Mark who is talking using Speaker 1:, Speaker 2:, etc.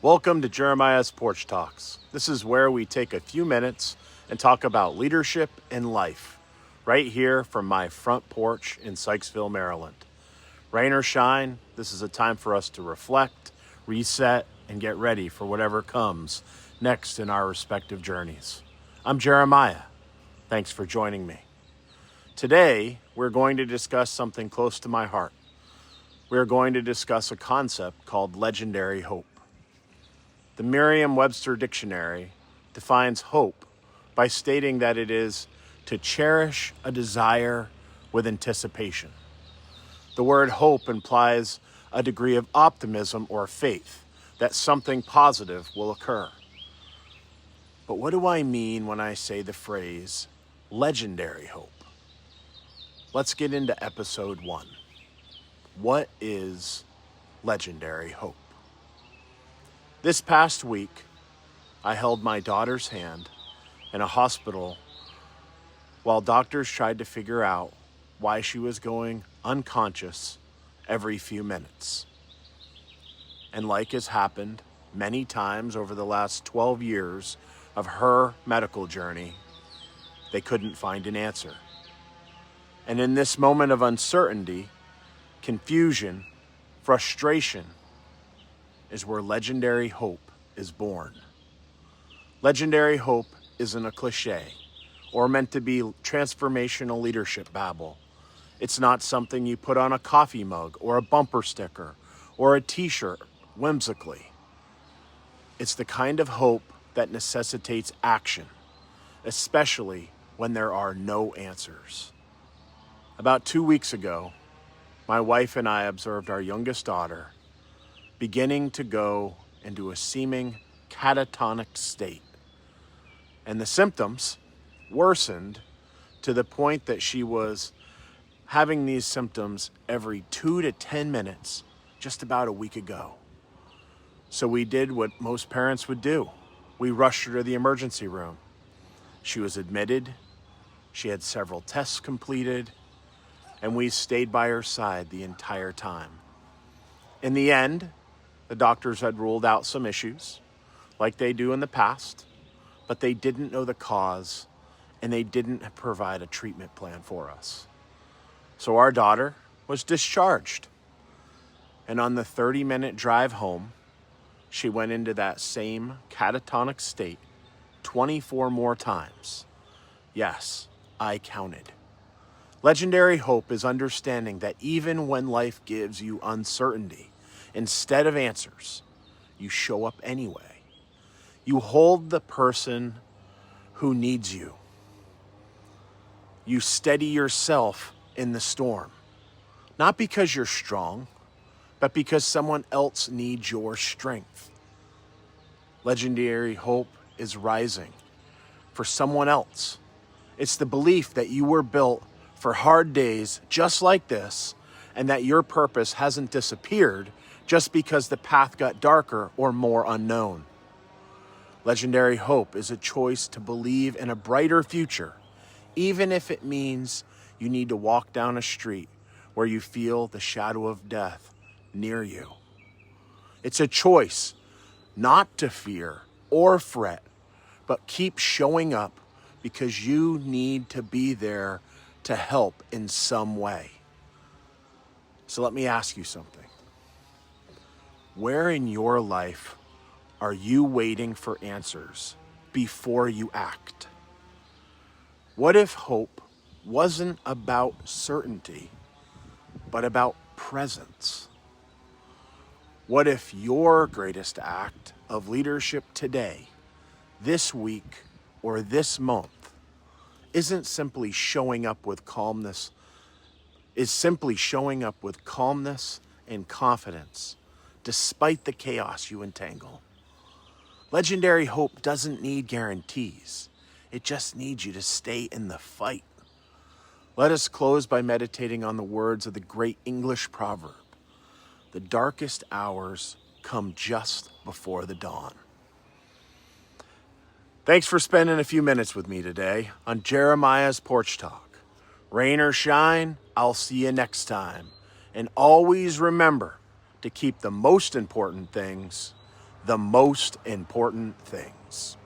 Speaker 1: Welcome to Jeremiah's Porch Talks. This is where we take a few minutes and talk about leadership and life, right here from my front porch in Sykesville, Maryland. Rain or shine, this is a time for us to reflect, reset, and get ready for whatever comes next in our respective journeys. I'm Jeremiah. Thanks for joining me. Today, we're going to discuss something close to my heart. We're going to discuss a concept called legendary hope. The Merriam-Webster Dictionary defines hope by stating that it is to cherish a desire with anticipation. The word hope implies a degree of optimism or faith that something positive will occur. But what do I mean when I say the phrase legendary hope? Let's get into episode 1. What is legendary hope? This past week, I held my daughter's hand in a hospital while doctors tried to figure out why she was going unconscious every few minutes. And like has happened many times over the last 12 years of her medical journey, they couldn't find an answer. And in this moment of uncertainty, confusion, frustration, is where legendary hope is born. Legendary hope isn't a cliche or meant to be transformational leadership babble. It's not something you put on a coffee mug or a bumper sticker or a t-shirt whimsically. It's the kind of hope that necessitates action, especially when there are no answers. About 2 weeks ago, my wife and I observed our youngest daughter beginning to go into a seeming catatonic state. And the symptoms worsened to the point that she was having these symptoms every 2 to 10 minutes just about a week ago. So we did what most parents would do. We rushed her to the emergency room. She was admitted, she had several tests completed, and we stayed by her side the entire time. In the end, the doctors had ruled out some issues, like they do in the past, but they didn't know the cause, and they didn't provide a treatment plan for us. So our daughter was discharged. And on the 30-minute drive home, she went into that same catatonic state 24 more times. Yes, I counted. Legendary hope is understanding that even when life gives you uncertainty, instead of answers, you show up anyway. You hold the person who needs you. You steady yourself in the storm, not because you're strong, but because someone else needs your strength. Legendary hope is rising for someone else. It's the belief that you were built for hard days just like this, and that your purpose hasn't disappeared just because the path got darker or more unknown. Legendary hope is a choice to believe in a brighter future, even if it means you need to walk down a street where you feel the shadow of death near you. It's a choice not to fear or fret, but keep showing up because you need to be there to help in some way. So let me ask you something. Where in your life are you waiting for answers before you act? What if hope wasn't about certainty, but about presence? What if your greatest act of leadership today, this week, or this month isn't simply showing up with calmness, is simply showing up with calmness and confidence despite the chaos you entangle? Legendary hope doesn't need guarantees. It just needs you to stay in the fight. Let us close by meditating on the words of the great English proverb, "The darkest hours come just before the dawn." Thanks for spending a few minutes with me today on Jeremiah's Porch Talk. Rain or shine, I'll see you next time. And always remember to keep the most important things the most important things.